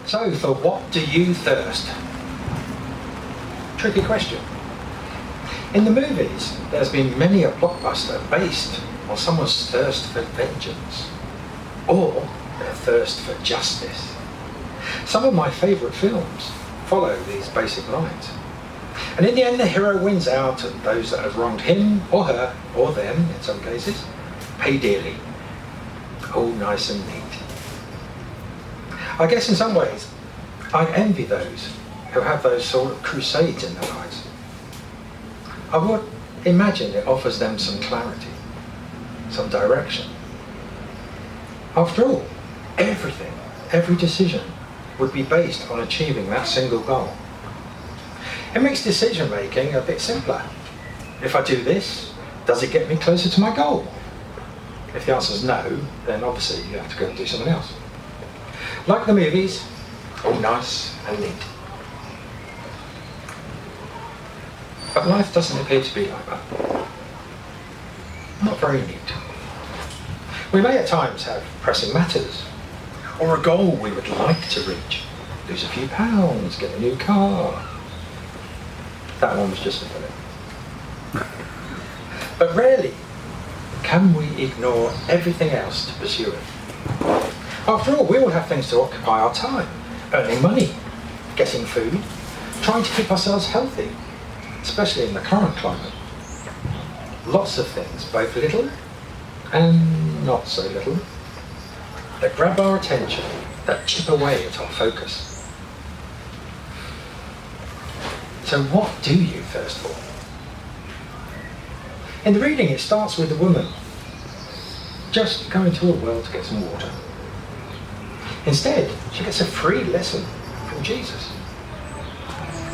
So, for what do you thirst? Tricky question. In the movies, there's been many a blockbuster based on someone's thirst for vengeance, or their thirst for justice. Some of my favourite films follow these basic lines. And in the end, the hero wins out, and those that have wronged him, or her, or them, in some cases, pay dearly. All nice and neat. I guess in some ways, I envy those who have those sort of crusades in their lives. I would imagine it offers them some clarity, some direction. After all, everything, every decision would be based on achieving that single goal. It makes decision making a bit simpler. If I do this, does it get me closer to my goal? If the answer is no, then obviously you have to go and do something else. Like the movies, all nice and neat. But life doesn't appear to be like that. Not very neat. We may at times have pressing matters, or a goal we would like to reach. Lose a few pounds, get a new car. That one was just a minute. But rarely can we ignore everything else to pursue it. After all, we all have things to occupy our time. Earning money, getting food, trying to keep ourselves healthy, especially in the current climate. Lots of things, both little and not so little, that grab our attention, that chip away at our focus. So what do you thirst for? In the reading, it starts with the woman just going to a well to get some water. Instead, she gets a free lesson from Jesus.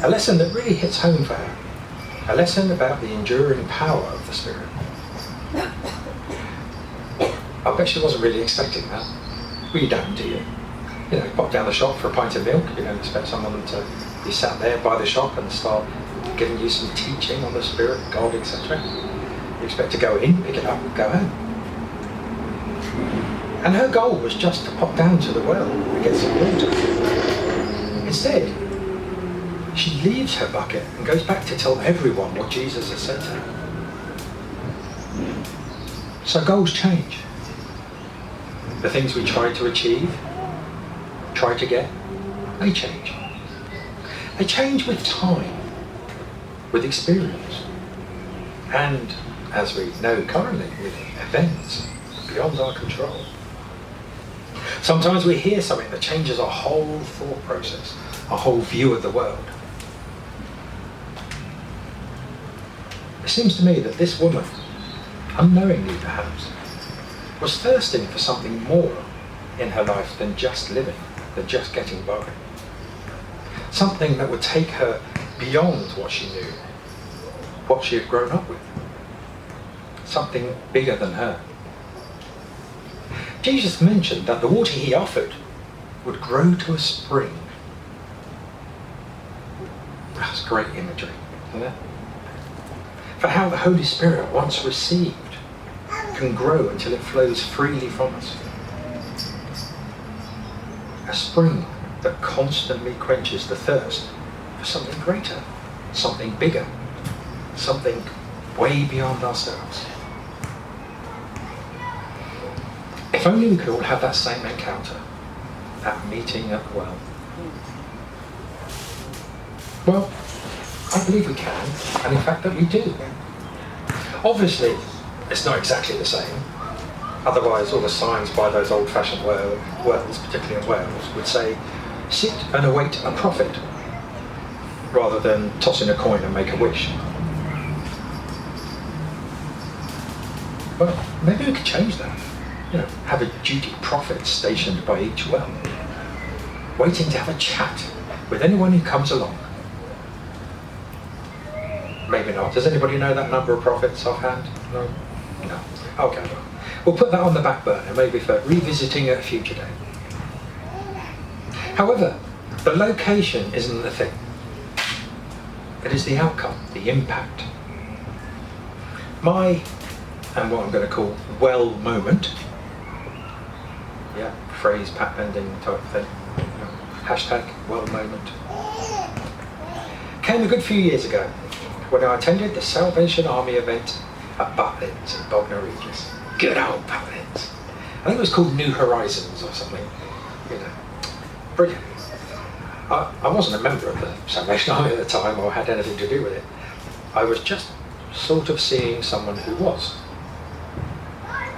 A lesson that really hits home for her. A lesson about the enduring power of the Spirit. I bet she wasn't really expecting that. Well, you don't, do you? You know, pop down the shop for a pint of milk. You don't expect someone to be sat there by the shop and start giving you some teaching on the Spirit, God, etc. You expect to go in, pick it up, and go home. And her goal was just to pop down to the well and get some water. Instead, she leaves her bucket and goes back to tell everyone what Jesus has said to her. So goals change. The things we try to achieve, try to get, they change. They change with time, with experience, and, as we know currently, with events beyond our control. Sometimes we hear something that changes our whole thought process, our whole view of the world. It seems to me that this woman, unknowingly perhaps, was thirsting for something more in her life than just living, than just getting by. Something that would take her beyond what she knew, what she had grown up with. Something bigger than her. Jesus mentioned that the water he offered would grow to a spring. That's great imagery, isn't it? For how the Holy Spirit, once received, can grow until it flows freely from us. A spring that constantly quenches the thirst for something greater, something bigger, something way beyond ourselves. If only we could all have that same encounter, that meeting at the well. Well, I believe we can, and in fact that we do. Obviously, it's not exactly the same. Otherwise, all the signs by those old-fashioned wells, particularly in Wales, would say, sit and await a prophet, rather than toss in a coin and make a wish. Well, maybe we could change that. You know, have a duty prophet stationed by each well, waiting to have a chat with anyone who comes along. Maybe not. Does anybody know that number of prophets offhand? No? No. Okay, well, we'll put that on the back burner, maybe for revisiting at a future day. However, the location isn't the thing. It is the outcome, the impact. My, and what I'm going to call, well moment, yeah, phrase, pat bending type thing, Hashtag well moment. Came a good few years ago when I attended the Salvation Army event at Butlins in Bognor Regis. Good old Butlins. I think it was called New Horizons or something. You know, brilliant. I wasn't a member of the Salvation Army at the time or had anything to do with it. I was just sort of seeing someone who was,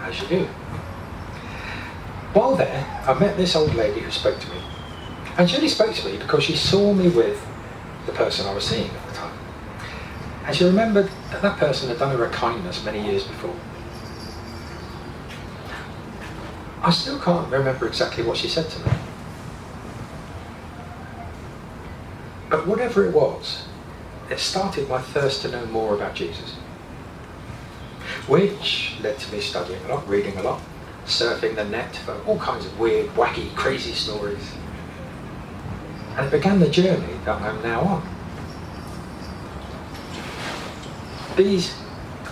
as you do. While there, I met this old lady who spoke to me. And she only spoke to me because she saw me with the person I was seeing at the time. And she remembered that that person had done her a kindness many years before. I still can't remember exactly what she said to me. But whatever it was, it started my thirst to know more about Jesus. Which led to me studying a lot, reading a lot, surfing the net for all kinds of weird, wacky, crazy stories. And it began the journey that I'm now on. These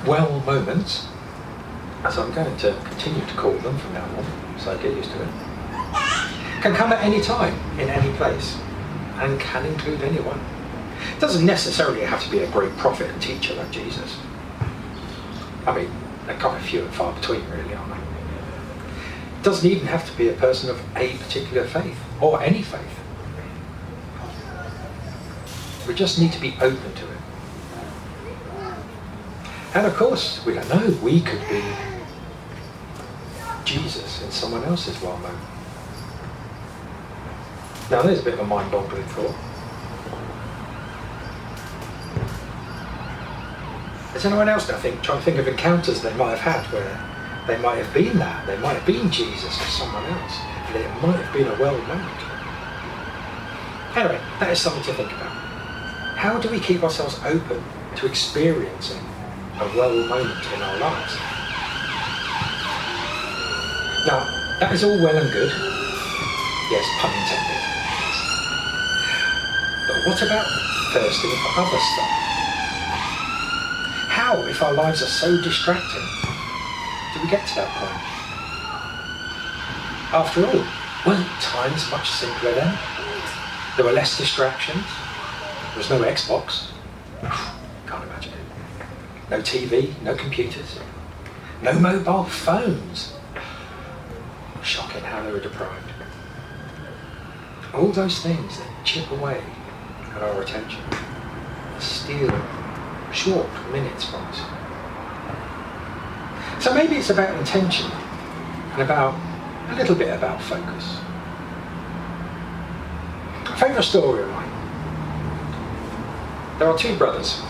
well moments, as I'm going to continue to call them from now on, so I get used to it, can come at any time, in any place, and can include anyone. It doesn't necessarily have to be a great prophet and teacher like Jesus. I mean, they're kind of few and far between, really, aren't they? It doesn't even have to be a person of a particular faith, or any faith. We just need to be open to it. And of course, we don't know, we could be Jesus in someone else's well moment. Now there's a bit of a mind-boggling thought. Is anyone else now trying to think of encounters they might have had where they might have been that, they might have been Jesus or someone else, and it might have been a well moment? Anyway, that is something to think about. How do we keep ourselves open to experiencing a well moment in our lives? Now, that is all well and good. Yes, pun intended. But what about thirsting for other stuff? How, if our lives are so distracting, do we get to that point? After all, weren't times much simpler then? There were less distractions. There was no Xbox. Can't imagine it. No TV, no computers, no mobile phones. Shocking how they were deprived. All those things that chip away at our attention, steal short minutes from us. So maybe it's about intention and about a little bit about focus. A favourite story of mine. There are two brothers.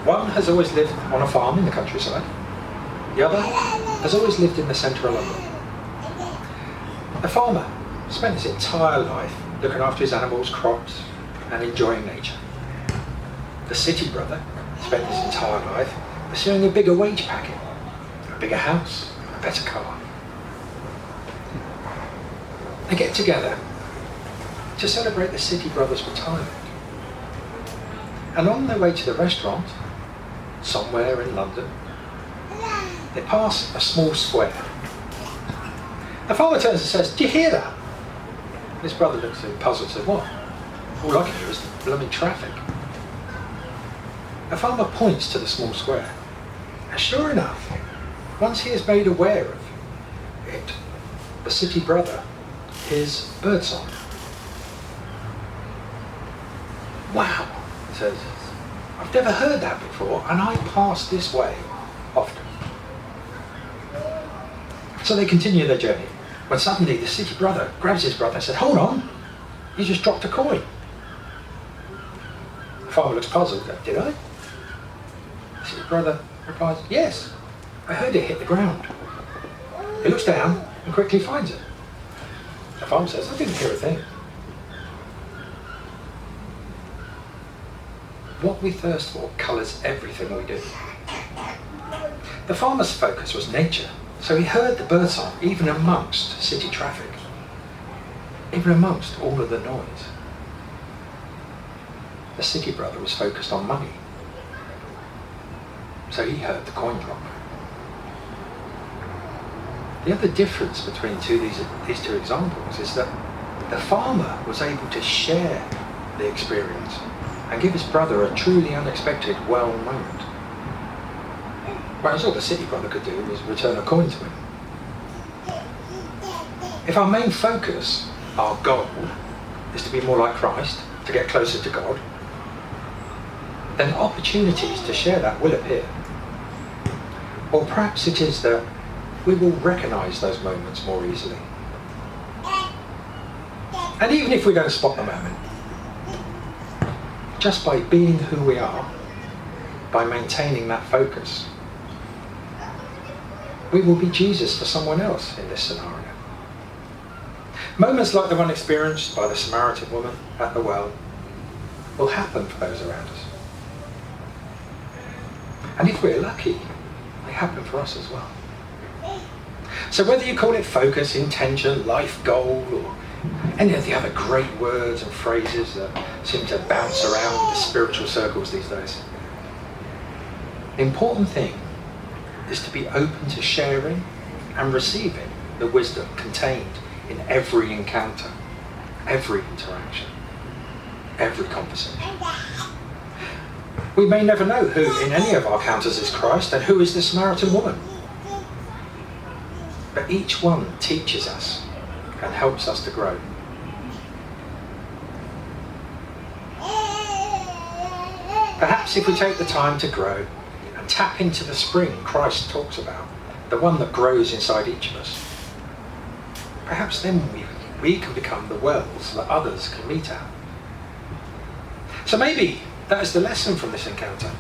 One has always lived on a farm in the countryside. The other has always lived in the centre of London. The farmer spent his entire life looking after his animals, crops, and enjoying nature. The city brother spent his entire life pursuing a bigger wage packet, a bigger house, a better car. They get together to celebrate the city brother's retirement. And on their way to the restaurant, somewhere in London, they pass a small square. The farmer turns and says, "Do you hear that?" His brother looks at him puzzled and says, "What?" "All I can hear is the blooming traffic." The farmer points to the small square. And sure enough, once he is made aware of it, the city brother hears birdsong. "Wow," he says, "I've never heard that before, and I pass this way often." So they continue their journey, when suddenly the city brother grabs his brother and says, "Hold on, you just dropped a coin." The farmer looks puzzled. "Did I?" The city brother replies, "Yes, I heard it hit the ground." He looks down and quickly finds it. The farmer says, "I didn't hear a thing." What we thirst for colours everything we do. The farmer's focus was nature, so he heard the birdsong even amongst city traffic, even amongst all of the noise. The city brother was focused on money, so he heard the coin drop. The other difference between these two examples is that The farmer was able to share the experience and give his brother a truly unexpected well moment. Whereas all the city brother could do was return a coin to him. If our main focus, our goal, is to be more like Christ, to get closer to God, then opportunities to share that will appear. Or perhaps it is that we will recognise those moments more easily. And even if we don't spot the moment, just by being who we are, by maintaining that focus, we will be Jesus for someone else in this scenario. Moments like the one experienced by the Samaritan woman at the well will happen for those around us. And if we're lucky, they happen for us as well. So whether you call it focus, intention, life goal, or any of the other great words and phrases that seem to bounce around the spiritual circles these days, the important thing is to be open to sharing and receiving the wisdom contained in every encounter, every interaction, every conversation. We may never know who in any of our encounters is Christ and who is the Samaritan woman. But each one teaches us and helps us to grow. Perhaps if we take the time to grow and tap into the spring Christ talks about, the one that grows inside each of us, perhaps then we can become the wells that others can meet at. So maybe that is the lesson from this encounter,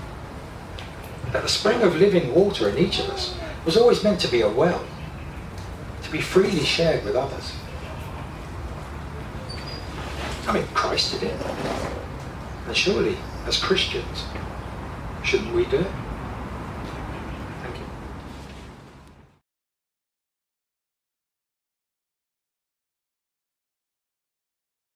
that the spring of living water in each of us was always meant to be a well, to be freely shared with others. I mean, Christ did it. And surely, as Christians, shouldn't we do it?